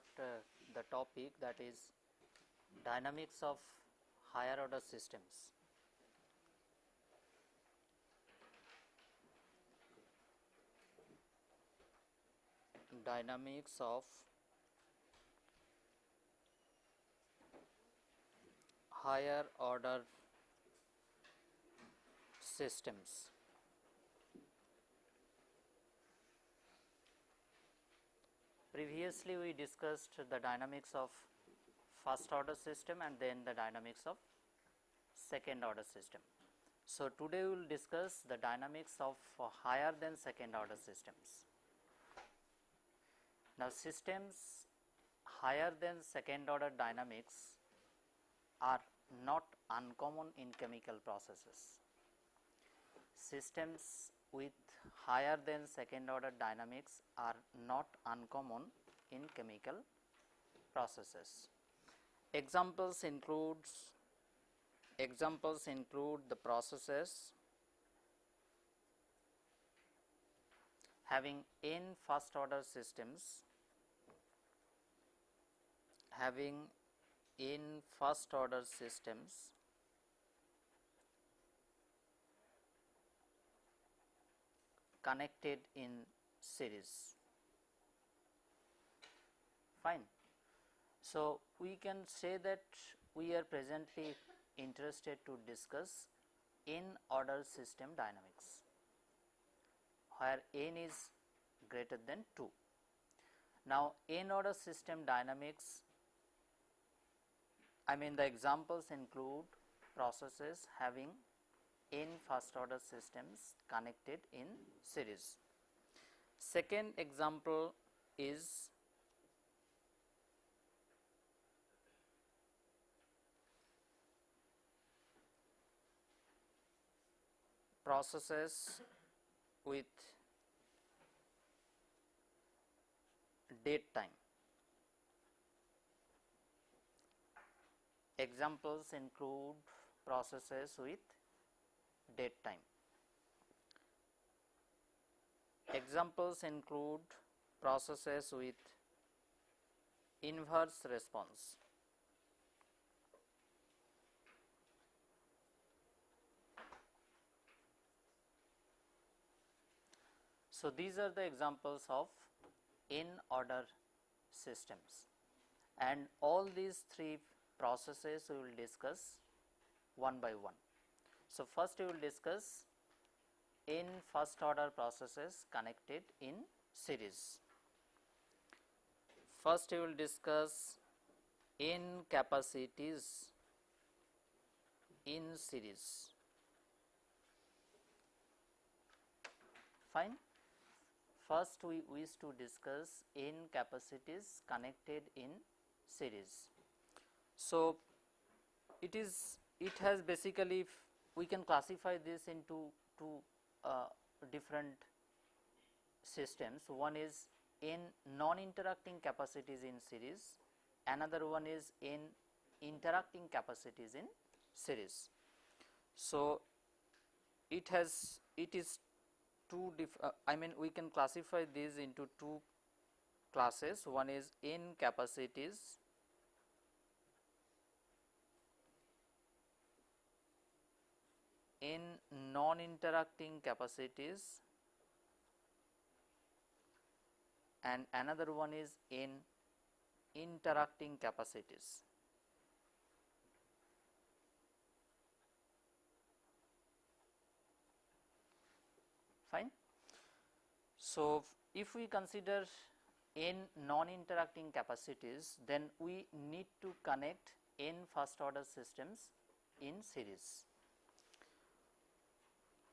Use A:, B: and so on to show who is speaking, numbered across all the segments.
A: start the topic, that is dynamics of higher order systems. Dynamics of higher order systems. Previously we discussed the dynamics of first order system and then the dynamics of second order system. So today we will discuss the dynamics of higher than second order systems. Now systems higher than second order dynamics are not uncommon in chemical processes. Systems with higher than second order dynamics are not uncommon in chemical processes. Examples include the processes having n first order systems, connected in series. Fine. So we can say that we are presently interested to discuss n order system dynamics, where n is greater than 2. Now n order system dynamics, the examples include processes having n first order systems connected in series. Second example is processes with date time. Examples include processes with date time. Examples include processes with inverse response. So these are the examples of n order systems, and all these three processes we will discuss one by one. So first we will discuss n first order processes connected in series. First we will discuss n capacities in series. Fine. First we wish to discuss n capacities connected in series. So it has basically, we can classify this into two different systems. One is n non-interacting capacities in series, another one is n interacting capacities in series. So it is two we can classify these into two classes. One is n capacities in non-interacting capacities, and another one is in interacting capacities. Fine. So if we consider n non-interacting capacities, then we need to connect n first order systems in series.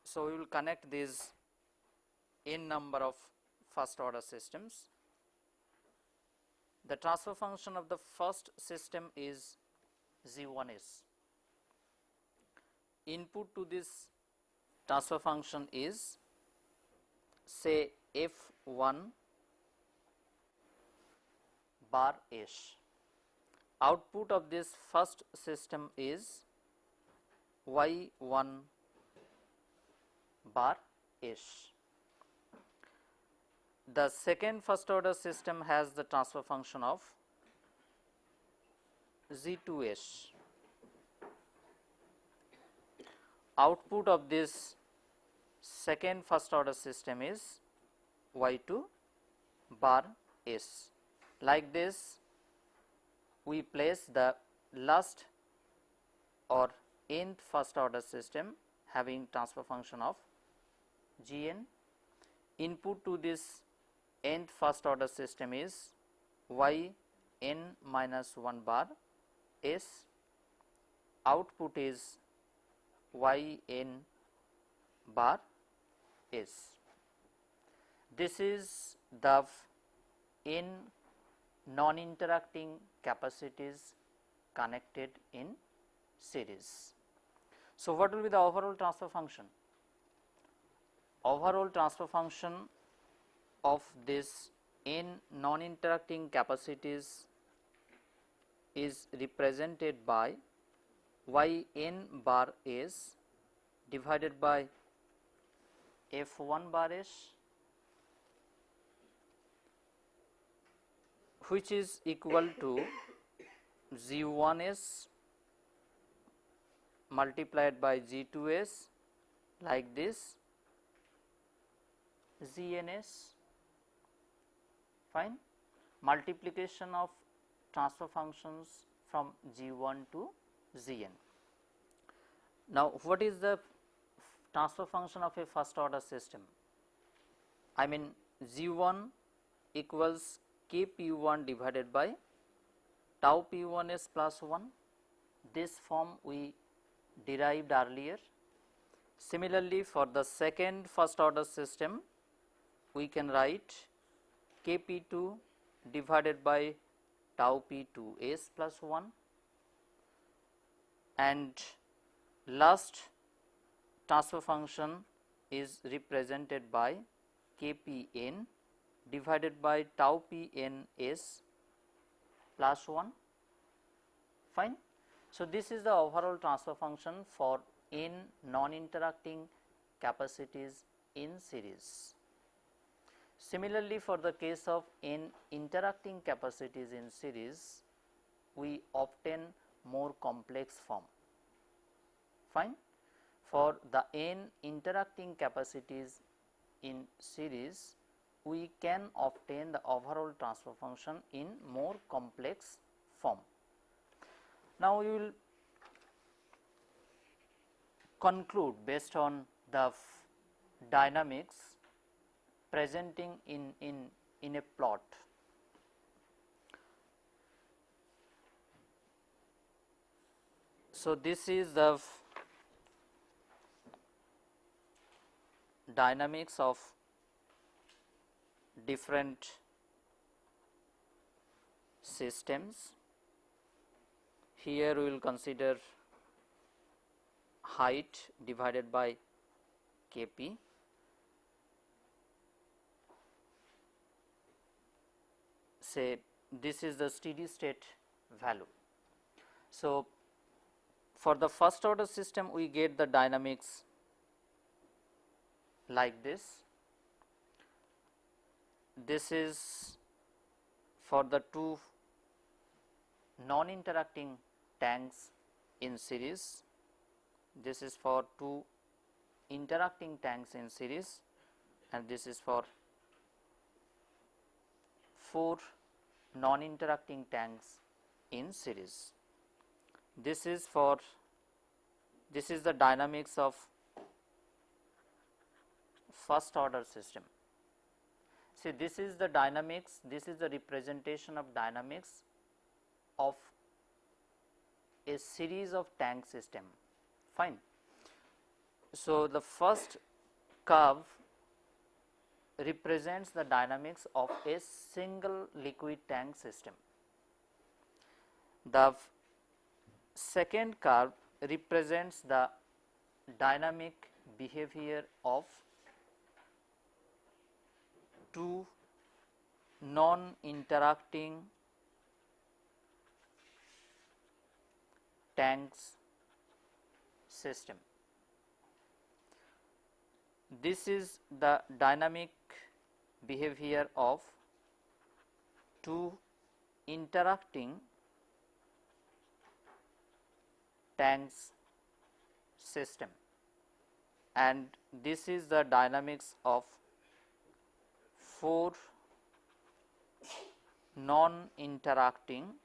A: So we will connect these n number of first order systems. The transfer function of the first system is Z1s. Input to this transfer function is, say, F1 bar S. Output of this first system is Y1 bar S. The second first order system has the transfer function of Z2S. Output of this second first order system is Y2 bar S. Like this, we place the last or nth first order system having transfer function of Gn. Input to this nth first order system is yn minus 1 bar S. Output is yn bar S. This is the n non-interacting capacities connected in series. So, what will be the overall transfer function? Overall transfer function of this n non-interacting capacities is represented by yn bar S divided by f1 bar S, which is equal to G1S multiplied by G2S, like this, Gns, fine, multiplication of transfer functions from G1 to Gn. Now, what is the transfer function of a first order system? I mean G1 equals Kp1 divided by tau p1s plus 1. This form we derived earlier. Similarly, for the second first order system, we can write Kp2 divided by tau p2s plus 1, and last transfer function is represented by Kpn divided by tau pns plus 1, fine. So, this is the overall transfer function for n non-interacting capacities in series. Similarly, for the case of n interacting capacities in series, we obtain more complex form, fine. For the n interacting capacities in series, we can obtain the overall transfer function in more complex form. Now, we will conclude based on the dynamics presenting in a plot. So, this is the dynamics of different systems. Here we will consider height divided by Kp. Say this is the steady state value. So, for the first order system we get the dynamics like this. This is for the two non-interacting tanks in series. This is for two interacting tanks in series, and this is for 4 non-interacting tanks in series. This is the dynamics of first order system. See, this is the dynamics, this is the representation of dynamics of a series of tank system, fine. So, the first curve represents the dynamics of a single liquid tank system. The second curve represents the dynamic behavior of two non-interacting tanks system. This is the dynamic behavior of two interacting tanks system, and this is the dynamics of 4 non-interacting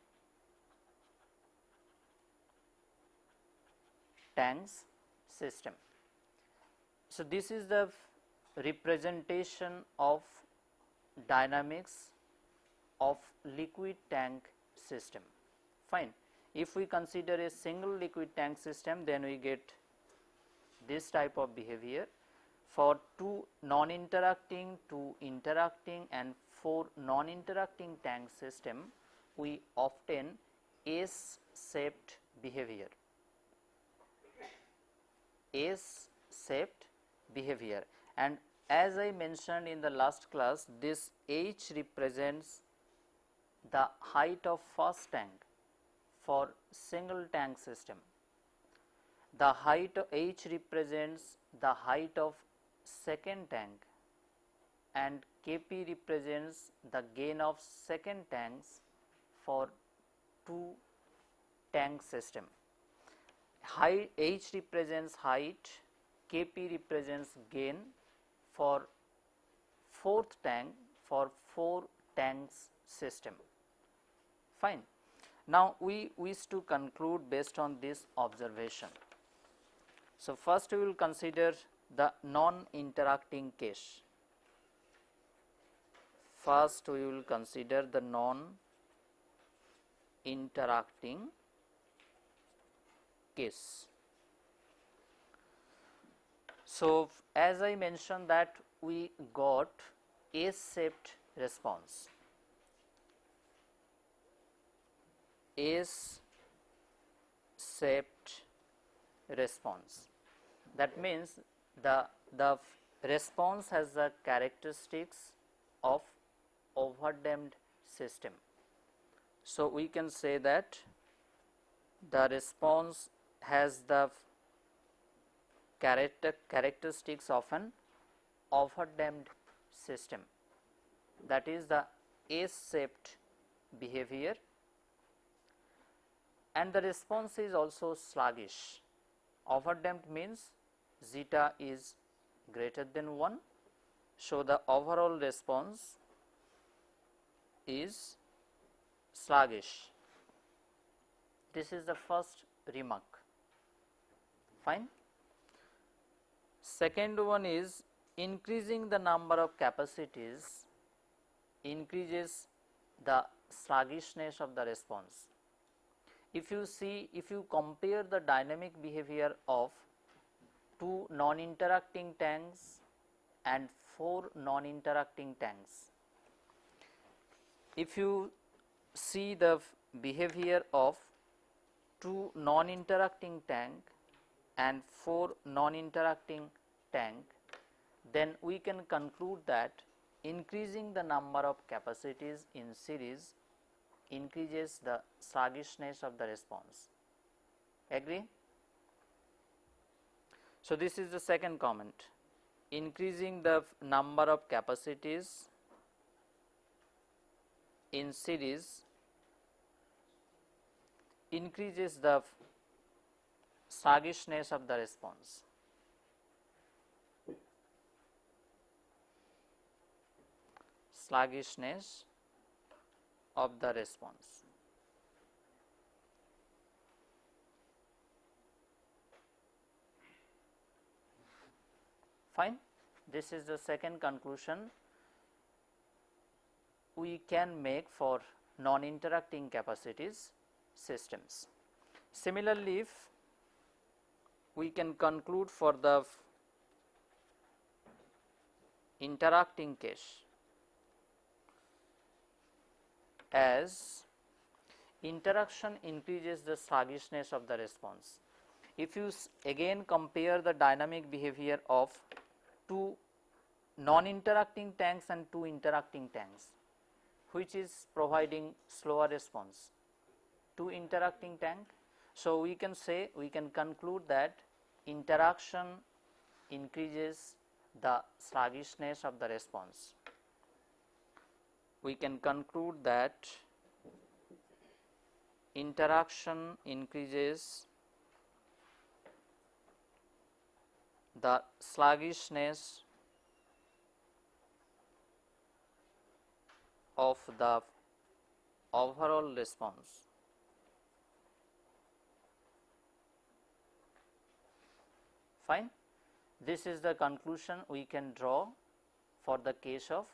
A: tanks system. So, this is the representation of dynamics of liquid tank system. Fine. If we consider a single liquid tank system, then we get this type of behavior. For 2 non-interacting, 2 interacting and 4 non-interacting tank system, we obtain S-shaped behavior. S-shaped behavior, and as I mentioned in the last class, this H represents the height of first tank for single tank system. The height of H represents the height of second tank, and Kp represents the gain of second tanks for 2 tank system. H represents height, Kp represents gain for 4th tank for 4 tanks system. Fine. Now, we wish to conclude based on this observation. So, first we will consider the non-interacting case. First we will consider the non-interacting case. So, as I mentioned that we got S-shaped response. S-shaped response. That means the response has the characteristics of overdamped system. So, we can say that the response has the characteristics of an overdamped system, that is the S-shaped behavior, and the response is also sluggish. Overdamped means zeta is greater than 1. So, the overall response is sluggish. This is the first remark. Fine. Second one is increasing the number of capacities increases the sluggishness of the response. If you see, if you compare the dynamic behavior of 2 non-interacting tanks and 4 non-interacting tanks, if you see the behavior of 2 non-interacting tank and 4 non-interacting tank, then we can conclude that increasing the number of capacities in series increases the sluggishness of the response. Agree? So, this is the second comment. Increasing the number of capacities in series increases the sluggishness of the response. Sluggishness of the response. Fine. This is the second conclusion we can make for non-interacting capacities systems. Similarly, if we can conclude for the interacting case, as interaction increases the sluggishness of the response. If you again compare the dynamic behavior of 2 non-interacting tanks and 2 interacting tanks, which is providing slower response? 2 interacting tank. So, we can say, we can conclude that interaction increases the sluggishness of the response. We can conclude that interaction increases the sluggishness of the overall response. Fine. This is the conclusion we can draw for the case of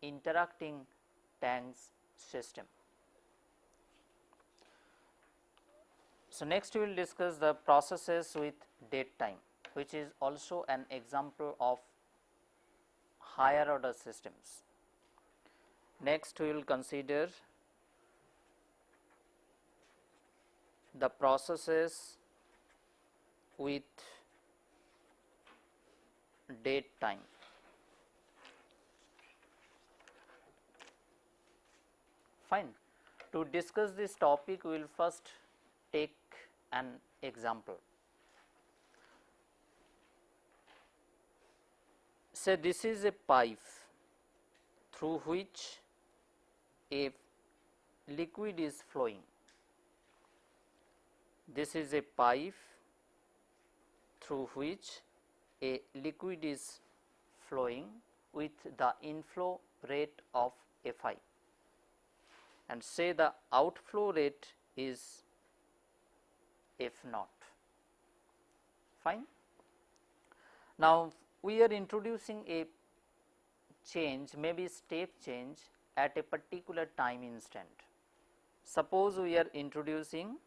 A: interacting tanks system. So, next we will discuss the processes with date time, which is also an example of higher order systems. Next we will consider the processes with date time. Fine. To discuss this topic, we will first take an example. Say this is a pipe through which a liquid is flowing. This is a pipe through which a liquid is flowing with the inflow rate of Fi, and say the outflow rate is F0. Fine. Now, we are introducing a change, maybe step change at a particular time instant. Suppose we are introducing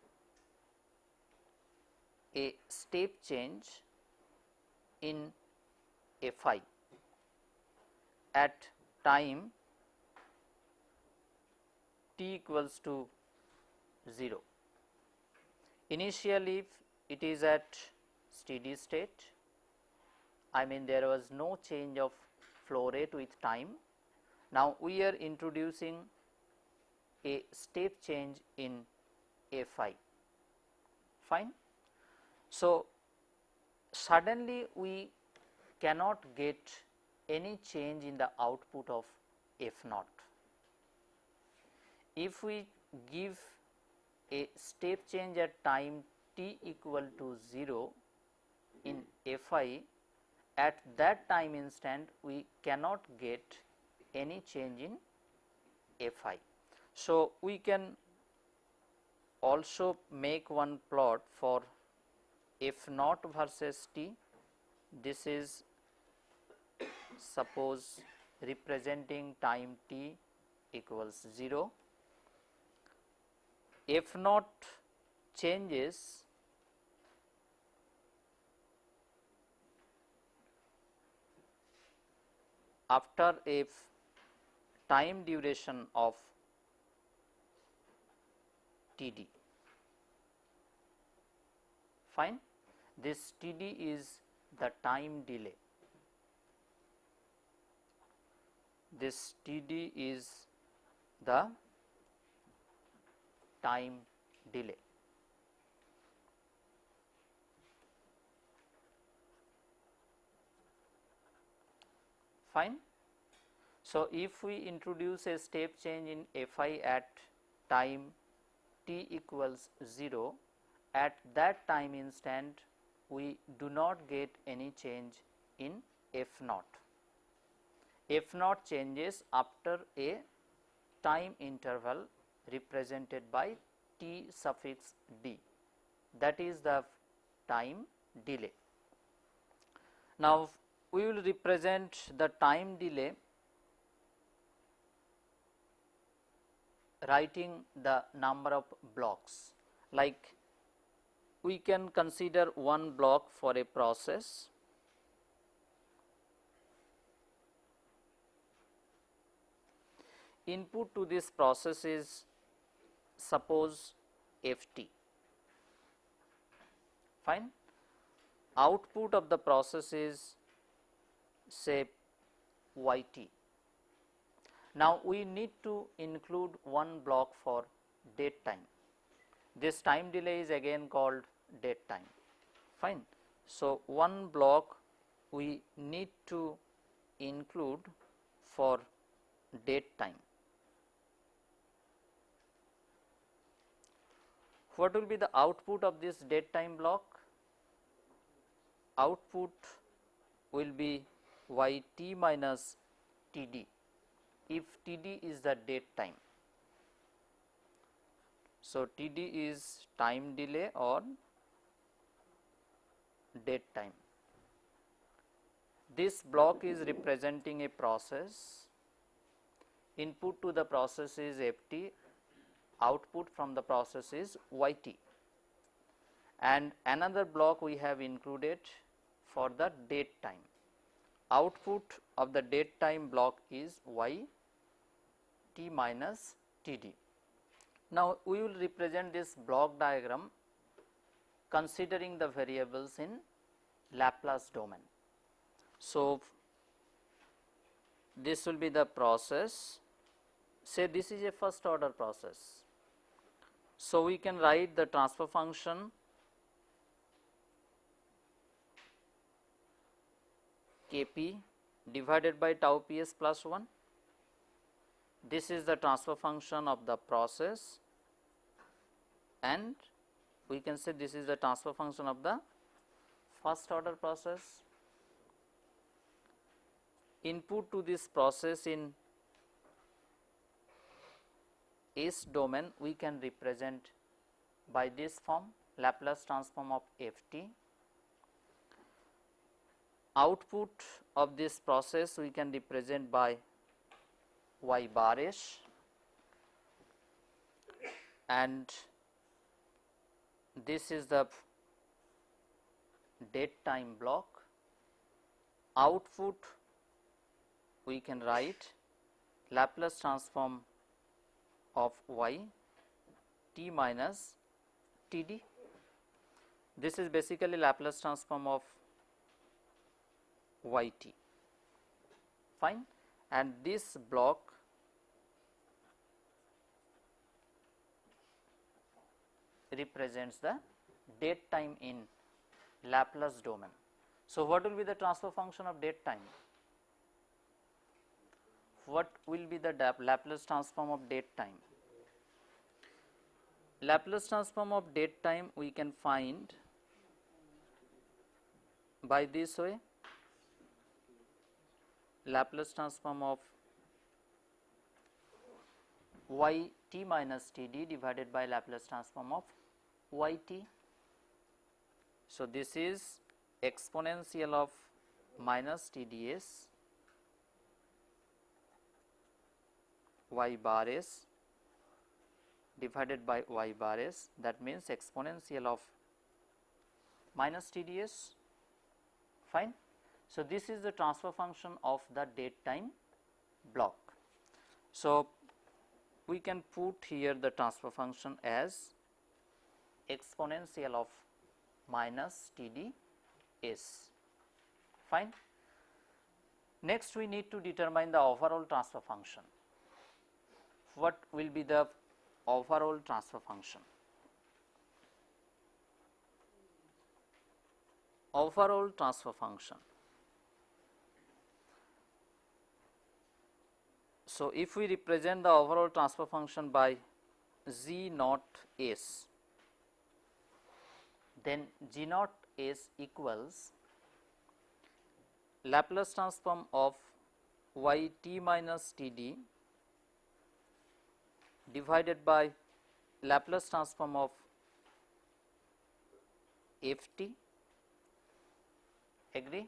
A: a step change in Fi at time t equals to 0. Initially it is at steady state, I mean there was no change of flow rate with time. Now we are introducing a step change in Fi. Fine. So suddenly we cannot get any change in the output of F0. If we give a step change at time t equal to 0 in Fi, at that time instant we cannot get any change in Fi. So we can also make one plot for F0 versus t. This is suppose representing time t equals 0. F0 changes after a time duration of Td. Fine. This Td is the time delay. This Td is the time delay. Fine. So if we introduce a step change in Fi at time t equals 0, at that time instant we do not get any change in F0. F0 changes after a time interval represented by t suffix d, that is the time delay. Now we will represent the time delay writing the number of blocks, like we can consider one block for a process. Input to this process is suppose Ft. Fine. Output of the process is say Yt. Now we need to include one block for date time. This time delay is again called date time. Fine. So one block we need to include for date time. What will be the output of this date time block? output will be yt minus td if td is the date time. So, td is time delay or date time. This block is representing a process. Input to the process is ft, output from the process is yt, and another block we have included for the date time. Output of the date time block is yt minus td. Now, we will represent this block diagram considering the variables in Laplace domain. So, this will be the process. Say this is a first order process. So, we can write the transfer function Kp divided by tau ps plus 1. This is the transfer function of the process, and we can say this is the transfer function of the first order process. Input to this process in S domain we can represent by this form, Laplace transform of ft. Output of this process we can represent by y bar s, and this is the date time block. Output we can write Laplace transform of y t minus td. This is basically Laplace transform of yt, fine, and this block represents the date time in Laplace domain. So, what will be the transfer function of date time? What will be the Laplace transform of date time? Laplace transform of date time we can find by this way, Laplace transform of yt minus td divided by Laplace transform of yt. So, this is exponential of minus tds y bar s divided by y bar s, that means exponential of minus tds, fine. So, this is the transfer function of the date time block. So, we can put here the transfer function as exponential of minus tds, fine. Next, we need to determine the overall transfer function. What will be the overall transfer function? Overall transfer function. So, if we represent the overall transfer function by g naught s, then g naught s equals Laplace transform of yt minus td divided by Laplace transform of ft, agree.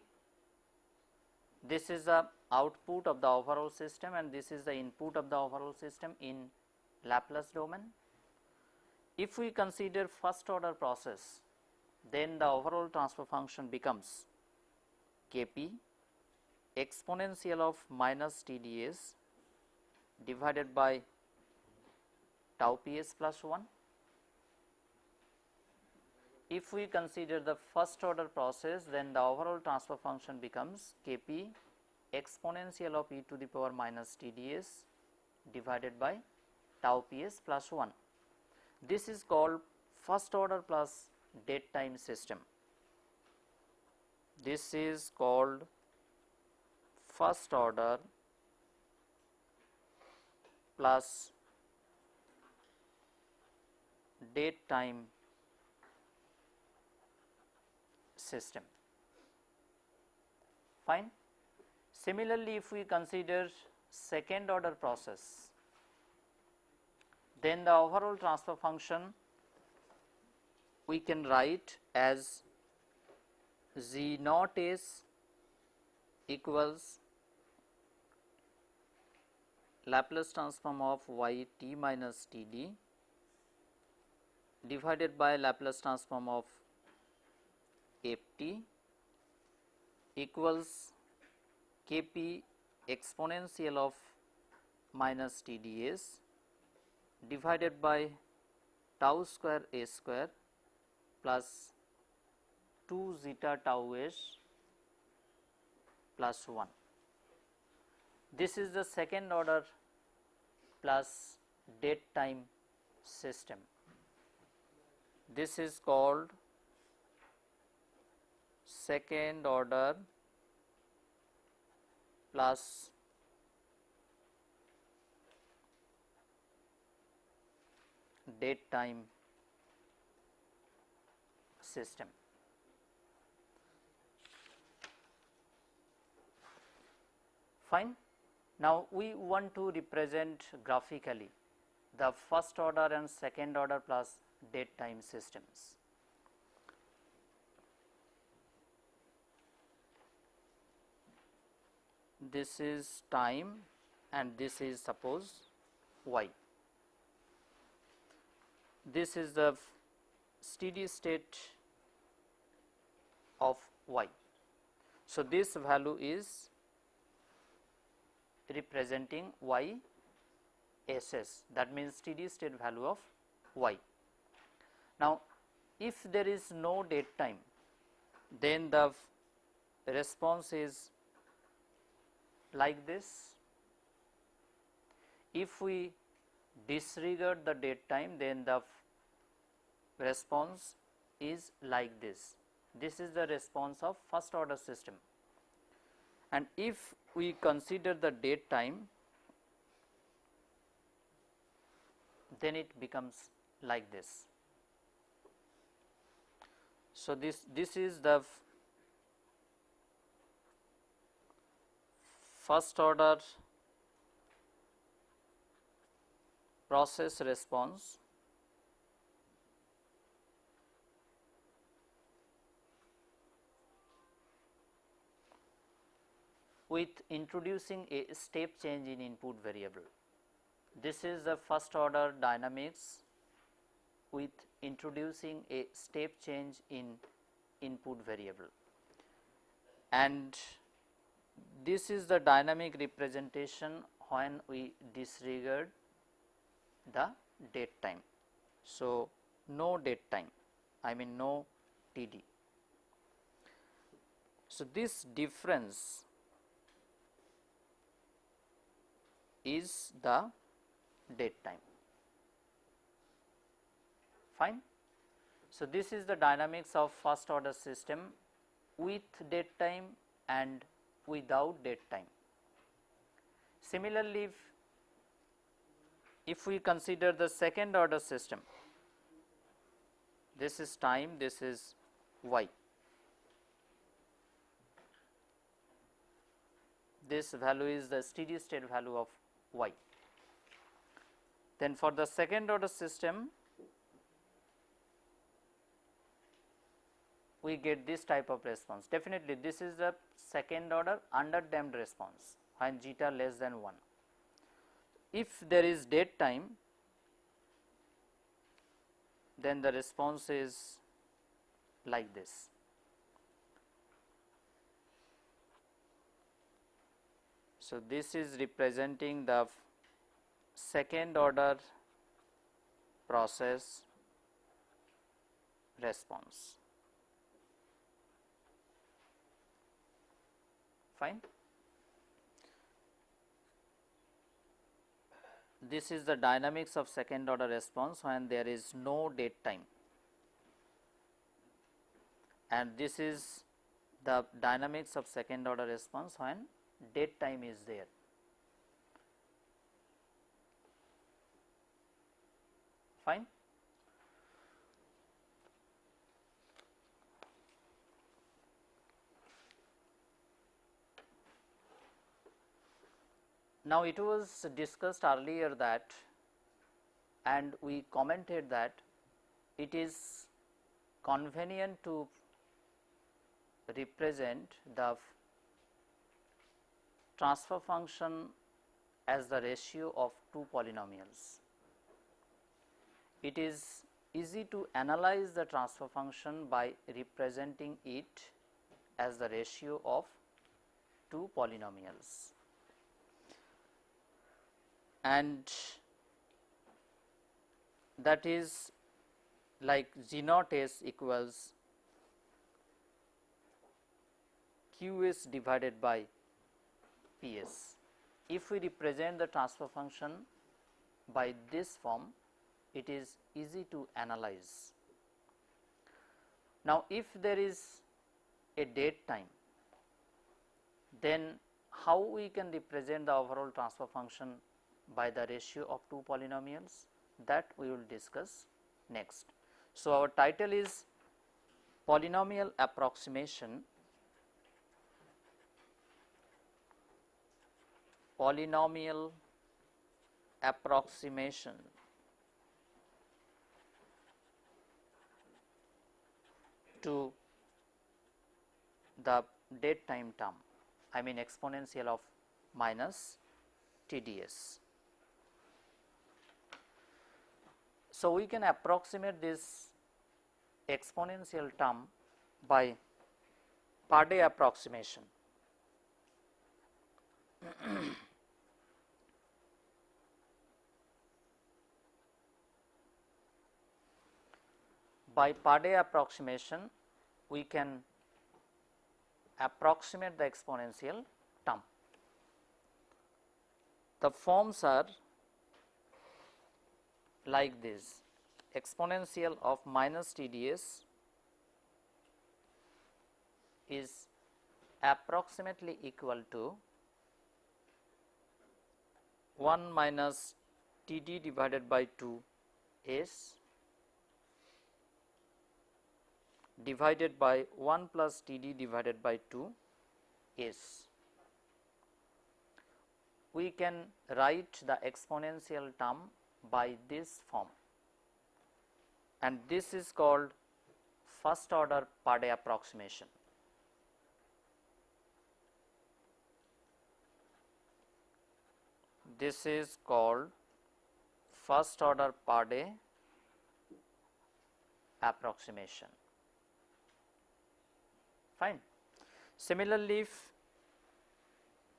A: This is the output of the overall system and this is the input of the overall system in Laplace domain. If we consider first order process, then the overall transfer function becomes Kp exponential of minus tds divided by tau ps plus 1. If we consider the first order process, then the overall transfer function becomes Kp exponential of e to the power minus tds divided by tau ps plus 1. This is called first order plus date time system. This is called first order plus date time system. Fine. Similarly, if we consider second order process, then the overall transfer function we can write as Z naught S equals Laplace transform of y t minus t d divided by Laplace transform of f t equals k p exponential of minus t d s divided by tau square a square plus 2 zeta tau s plus 1. This is the second order plus date time system. This is called second order plus date time system. Fine. Now, we want to represent graphically the first order and second order plus date time systems. This is time and this is suppose y. This is the steady state of y. So, this value is representing y SS, that means steady state value of y. Now, if there is no date time, then the response is like this. If we disregard the date time, then the response is like this. This is the response of first order system. And if we consider the date time, then it becomes like this. So, this is the first order process response with introducing a step change in input variable. This is the first order dynamics with introducing a step change in input variable, and this is the dynamic representation when we disregard the date time. So, no date time, I mean no TD. So, this difference is the date time. Fine. So, this is the dynamics of first order system with date time and without date time. Similarly, if we consider the second order system, this is time, this is y. This value is the steady state value of y. Then for the second order system, we get this type of response. Definitely this is the second order underdamped response when zeta less than 1. If there is date time, then the response is like this. So, this is representing the second order process response. Fine. This is the dynamics of second order response when there is no date time, and this is the dynamics of second order response when date time is there. Fine. Now, it was discussed earlier that, and we commented that it is convenient to represent the transfer function as the ratio of two polynomials. It is easy to analyze the transfer function by representing it as the ratio of two polynomials, and that is like G naught s equals Qs divided by Ps. If we represent the transfer function by this form, it is easy to analyze. Now, if there is a date time, then how we can represent the overall transfer function by the ratio of two polynomials, that we will discuss next. So, our title is polynomial approximation, polynomial approximation to the date time term, I mean exponential of minus TDS. So, we can approximate this exponential term by per day approximation. By per day approximation, we can approximate the exponential term. The forms are like this: exponential of minus TDS is approximately equal to 1 minus TD divided by 2 S divided by 1 plus TD divided by 2 S. We can write the exponential term by this form, and this is called first order per day approximation. This is called first order per day approximation. Fine. Similarly, if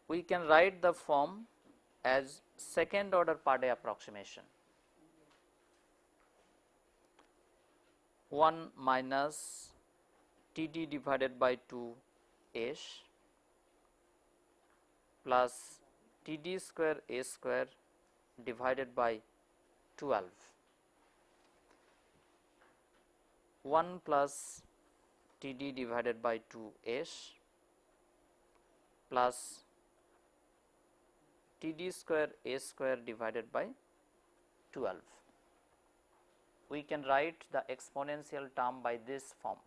A: we can write the form as second order per day approximation, 1 minus TD divided by 2 S plus TD square S square divided by 12, 1 plus TD divided by 2 S plus TD square S square divided by 12. We can write the exponential term by this form,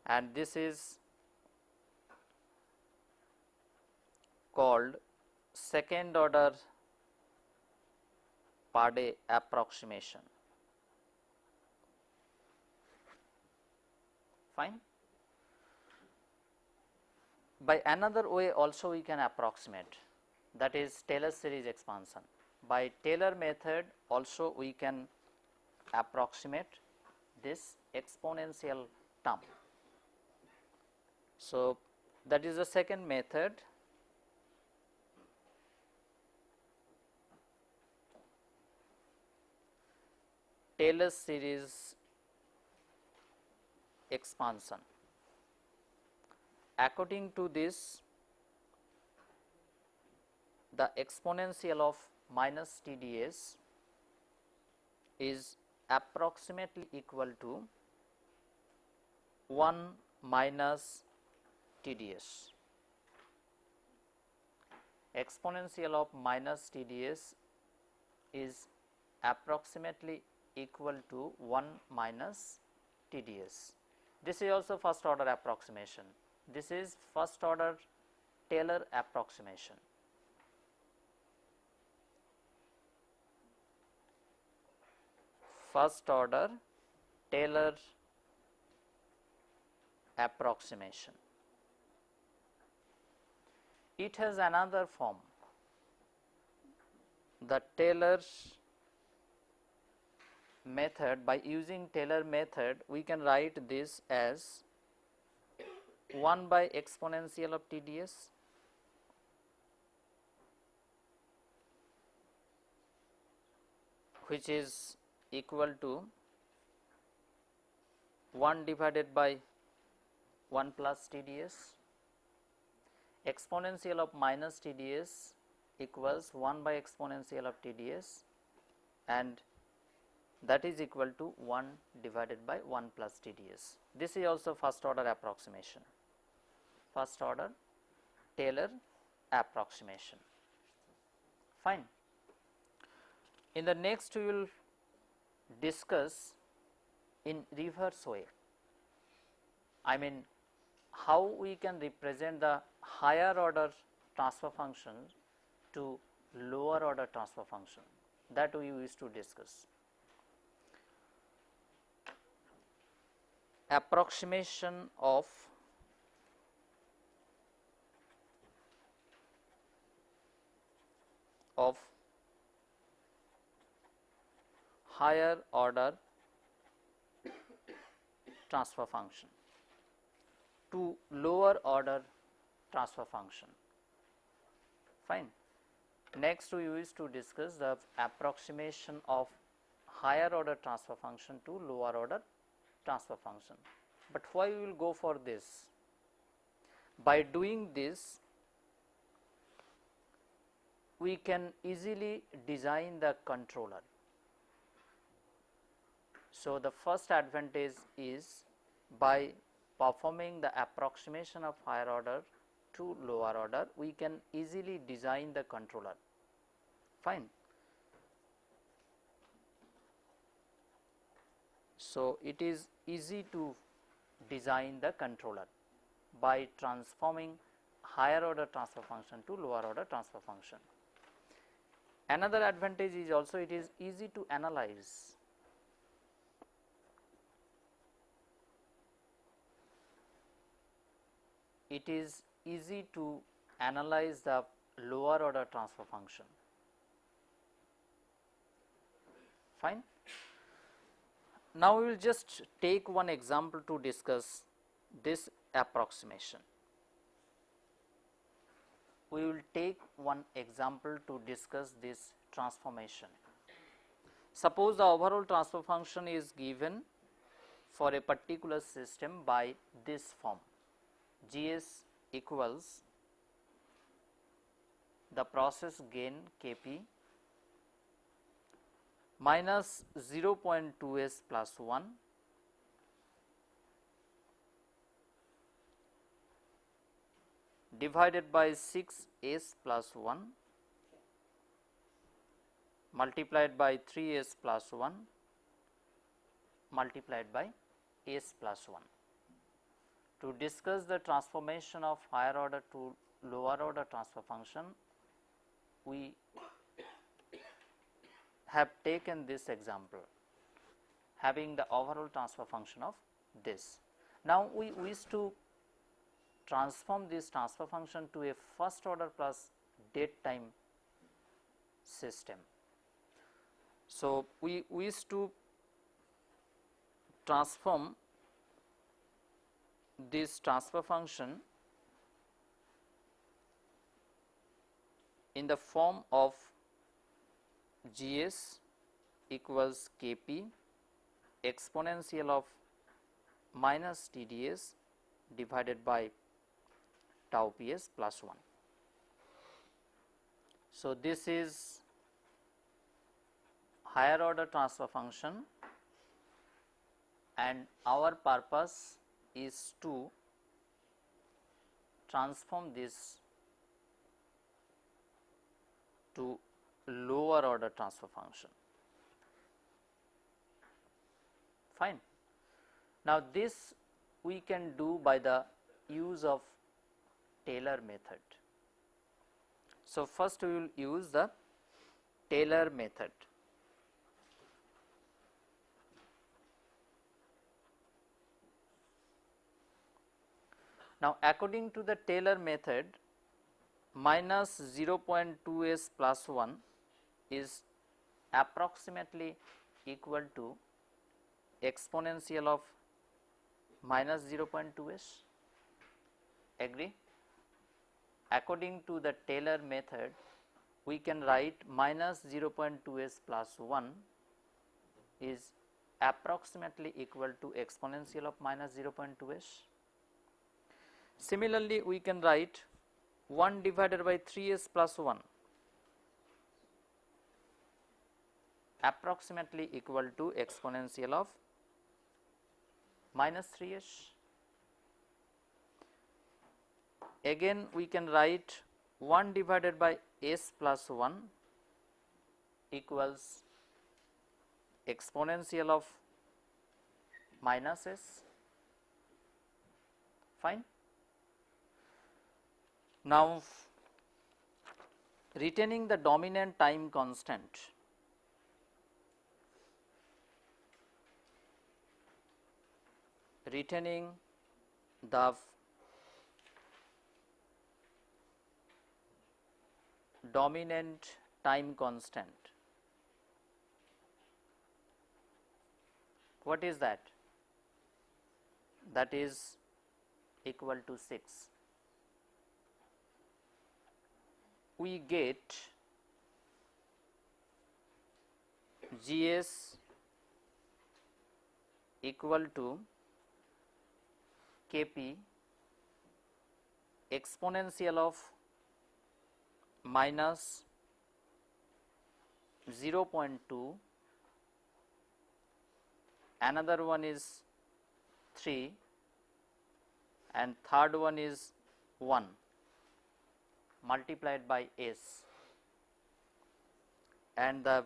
A: and this is called second order per day approximation. Fine. By another way also we can approximate, that is Taylor series expansion. By Taylor method also we can approximate this exponential term. So, that is the second method. Taylor series expansion. According to this, the exponential of minus TDS is approximately equal to 1 minus TDS. Exponential of minus TDS is approximately equal to 1 minus TDS. This is also first order approximation. This is first order Taylor approximation. first order Taylor approximation. It has another form, the Taylor method. By using Taylor method, we can write this as 1 by exponential of TDS which is equal to 1 divided by 1 plus TDS. Exponential of minus TDS equals 1 by exponential of TDS, and that is equal to 1 divided by 1 plus TDS. This is also first order approximation, first order Taylor approximation. Fine. In the next we will discuss in reverse way, I mean how we can represent the higher order transfer function to lower order transfer function, that we wish to discuss. Approximation of higher order transfer function to lower order transfer function. Fine. Next we wish to discuss the approximation of higher order transfer function to lower order transfer function. But why we will go for this? By doing this, we can easily design the controller. So the first advantage is by performing the approximation of higher order to lower order, we can easily design the controller. Fine. So it is easy to design the controller by transforming higher order transfer function to lower order transfer function. Another advantage is also it is easy to analyze. It is easy to analyze the lower order transfer function. Fine. Now we will just take one example to discuss this approximation. We will take one example to discuss this transformation. Suppose the overall transfer function is given for a particular system by this form. GS equals the process gain Kp minus 0.2s plus 1 divided by 6s plus 1 multiplied by 3s plus 1 multiplied by s plus 1. To discuss the transformation of higher order to lower order transfer function, we have taken this example having the overall transfer function of this. Now we wish to transform this transfer function to a first order plus date time system. So we wish to transform this transfer function in the form of GS equals Kp exponential of minus TDS divided by tau Ps plus 1. So this is higher order transfer function, and our purpose is to transform this to lower order transfer function. Fine. Now this we can do by the use of Taylor method. So first we will use the Taylor method. Now, according to the Taylor method, minus 0.2s plus 1 is approximately equal to exponential of minus 0.2s. Agree? According to the Taylor method, we can write minus 0.2s plus 1 is approximately equal to exponential of minus 0.2s. Similarly, we can write 1 divided by 3s plus 1 approximately equal to exponential of minus 3s. Again we can write 1 divided by s plus 1 equals exponential of minus s. Fine. Now, retaining the dominant time constant, retaining the dominant time constant. What is that? That is equal to 6. We get Gs equal to Kp exponential of minus 0.2, another one is 3 and third one is 1 multiplied by s, and the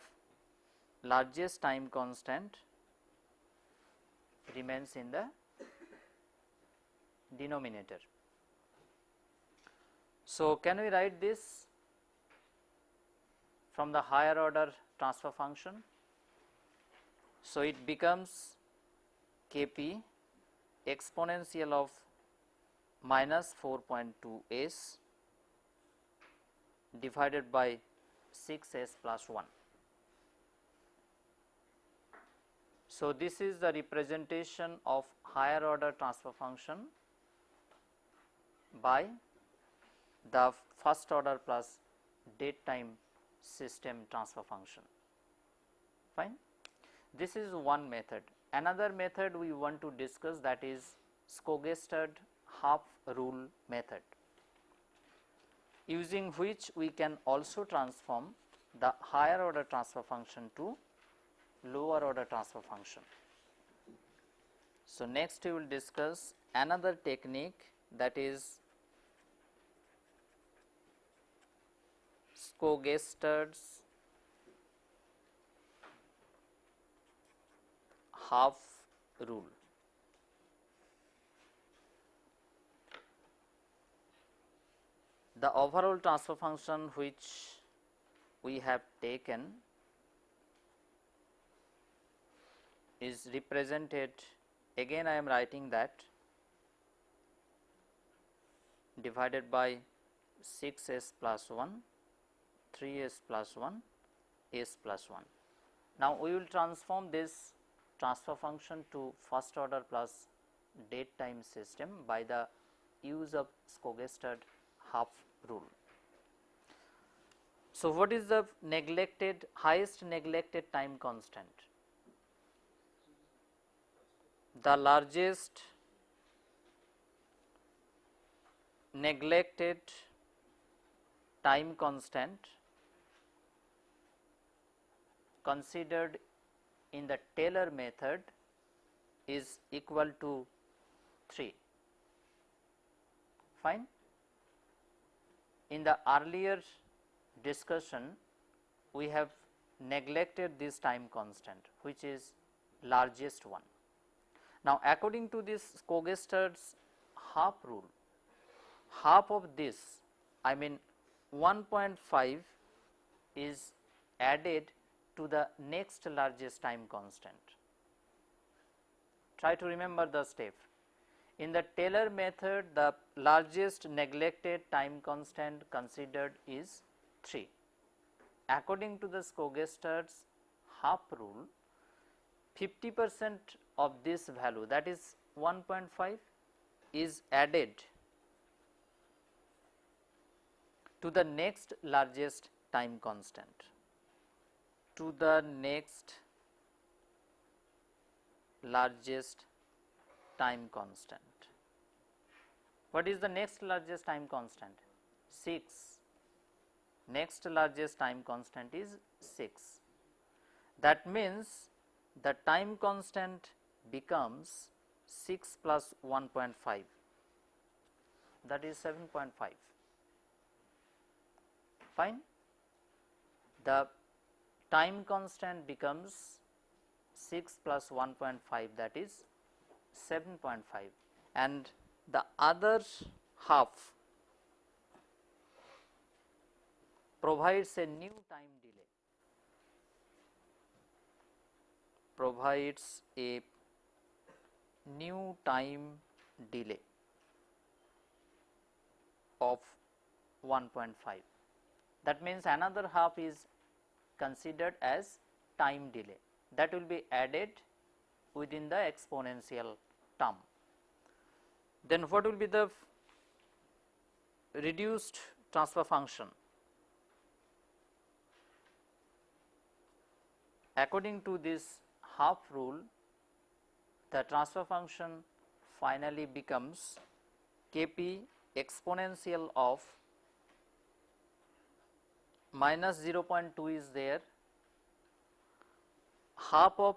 A: largest time constant remains in the denominator. So, can we write this from the higher order transfer function? So, it becomes Kp exponential of minus 4.2 s divided by 6s plus 1. So, this is the representation of higher order transfer function by the first order plus date time system transfer function. Fine. This is one method. Another method we want to discuss, that is Skogestad half rule method, using which we can also transform the higher order transfer function to lower order transfer function. So, next we will discuss another technique, that is Skogestad's half rule. The overall transfer function which we have taken is represented, again I am writing that, divided by 6s plus 1, 3s plus 1, s plus 1. Now, we will transform this transfer function to first order plus date time system by the use of Skogestad half rule. So, what is the highest neglected time constant? The largest neglected time constant considered in the Taylor method is equal to 3. Fine. In the earlier discussion, we have neglected this time constant, which is largest one. Now, according to this Skogestad's half rule, half of this, I mean 1.5 is added to the next largest time constant. Try to remember the step. In the Taylor method, the largest neglected time constant considered is 3. According to the Skogestad's half rule, 50% of this value, that is 1.5, is added to the next largest time constant, to the next largest time constant. What is the next largest time constant? 6. Next largest time constant is 6. That means the time constant becomes 6 plus 1.5, that is 7.5. Fine. The time constant becomes 6 plus 1.5, that is 7.5, and the other half provides a new time delay, provides a new time delay of 1.5. That means another half is considered as time delay, that will be added within the exponential term. Then what will be the reduced transfer function? According to this half rule, the transfer function finally becomes Kp exponential of minus 0.2 is there, half of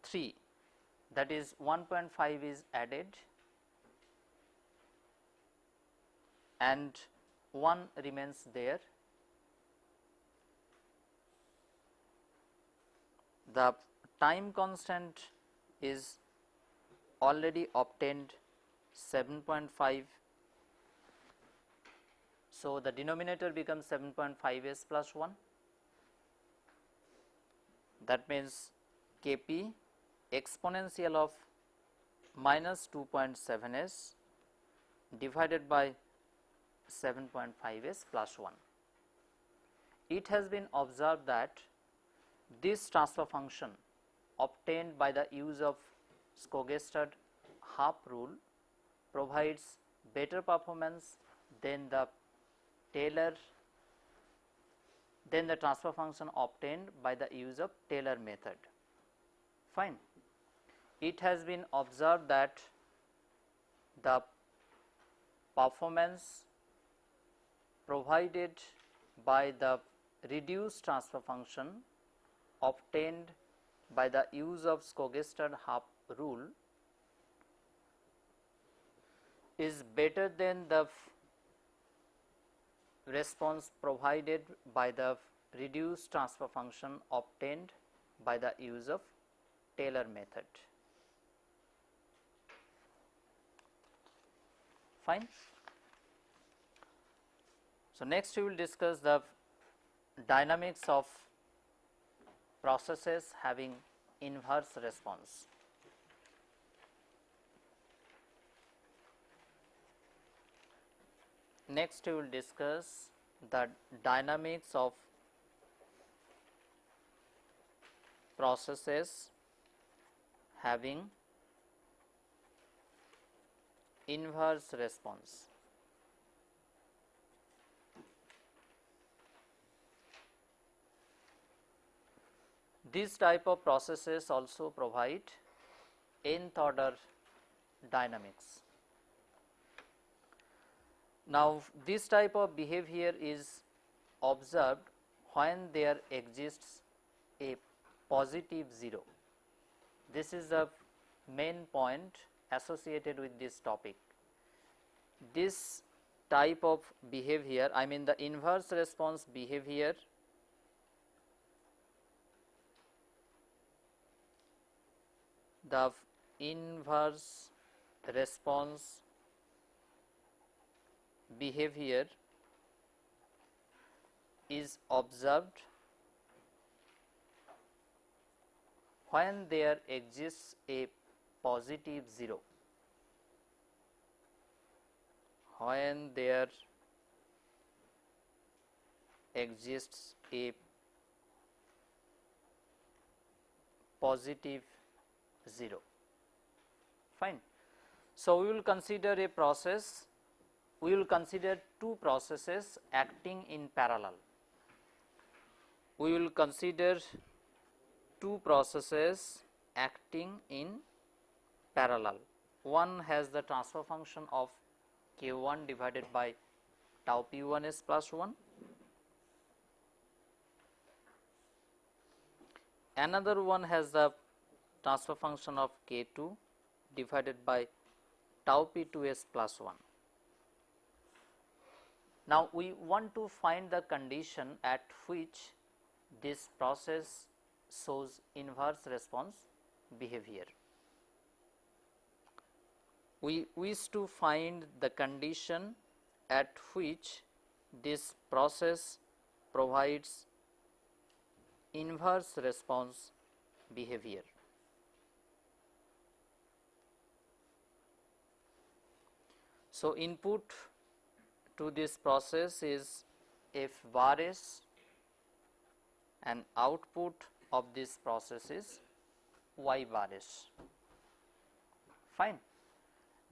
A: 3, that is 1.5 is added, and 1 remains there. The time constant is already obtained 7.5. So, the denominator becomes 7.5s plus 1, that means Kp exponential of minus 2.7s divided by 7.5s plus 1. It has been observed that this transfer function obtained by the use of Skogestad half rule provides better performance than the transfer function obtained by the use of Taylor method. Fine. It has been observed that the performance provided by the reduced transfer function obtained by the use of Skogestad half rule is better than the response provided by the reduced transfer function obtained by the use of Taylor method. Fine. So, next we will discuss the dynamics of processes having inverse response. Next we will discuss the dynamics of processes having inverse response. This type of processes also provide nth order dynamics. Now, this type of behavior is observed when there exists a positive 0. This is the main point associated with this topic. This type of behavior, I mean the inverse response behavior, the inverse response behavior is observed when there exists a positive 0. when there exists a positive 0. Fine. So, we will consider a process, we will consider two processes acting in parallel. We will consider two processes acting in parallel. One has the transfer function of k1 divided by tau p1s plus 1. Another one has the transfer function of k2 divided by tau p2s plus 1. Now, we want to find the condition at which this process shows inverse response behavior. We wish to find the condition at which this process provides inverse response behavior. So, input to this process is f bar s and output of this process is y bar s. Fine.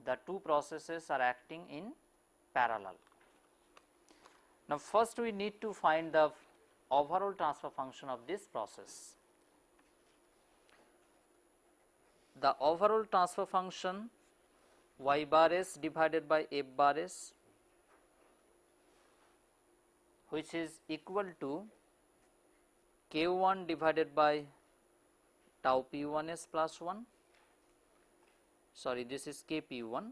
A: The two processes are acting in parallel. Now, first we need to find the overall transfer function of this process. The overall transfer function y bar s divided by f bar s, which is equal to k1 divided by tau p1s plus 1, sorry, this is kp1,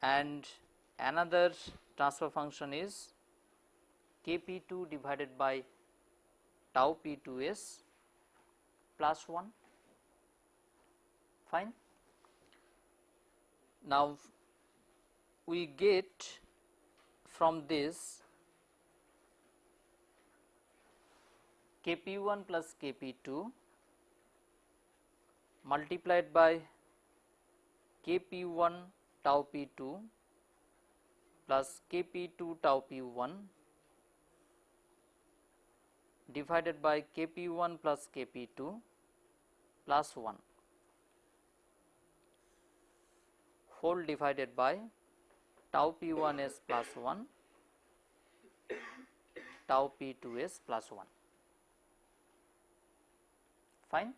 A: and another transfer function is kp2 divided by tau p2s plus 1. Fine. Now, we get from this kp1 plus kp2 multiplied by kp1 tau p2 plus kp2 tau p1 divided by kp1 plus kp2 plus 1 whole divided by tau p1s plus 1 tau p2s plus 1. Fine.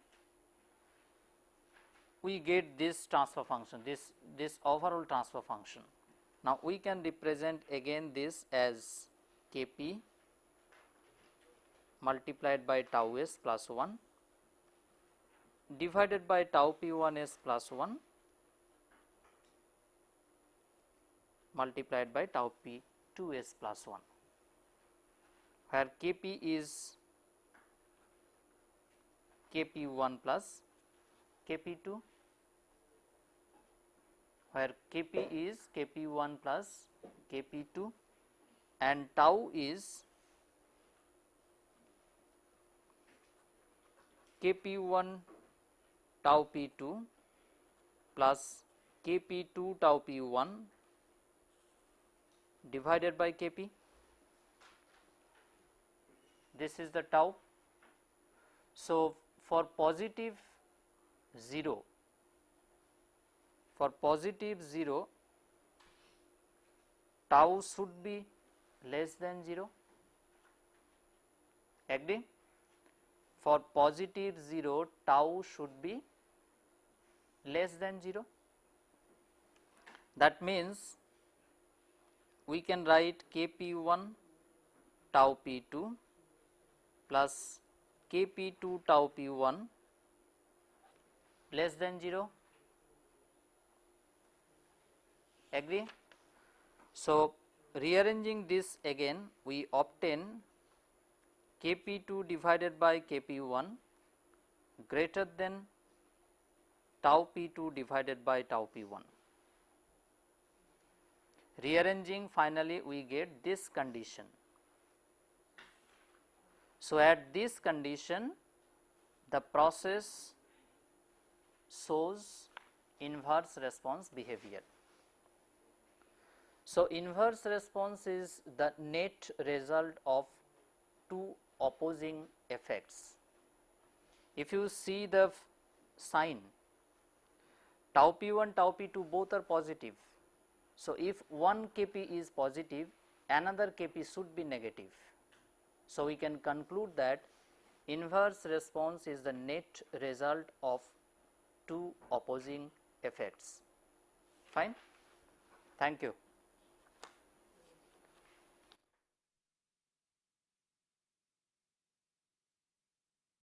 A: We get this transfer function, this overall transfer function. Now, we can represent again this as kp multiplied by tau s plus 1 divided by tau p1s plus 1 multiplied by tau p2s plus 1, where kp is kp1 plus kp2, where kp is kp1 plus kp2 and tau is kp1 tau p2 plus kp2 tau p1 divided by kp. This is the tau. So, for positive 0, tau should be less than 0. Agree? For positive 0, tau should be less than 0. That means we can write kp1 tau p2 plus kp2 tau p1 less than 0. Agree? So, rearranging this again, we obtain kp2 divided by kp1 greater than tau p2 divided by tau p1. Rearranging, finally we get this condition. So, at this condition the process shows inverse response behavior. So, inverse response is the net result of two opposing effects. If you see the sign, tau p1, tau p2 both are positive. So, if one Kp is positive, another Kp should be negative. So, we can conclude that inverse response is the net result of two opposing effects. Fine. Thank you.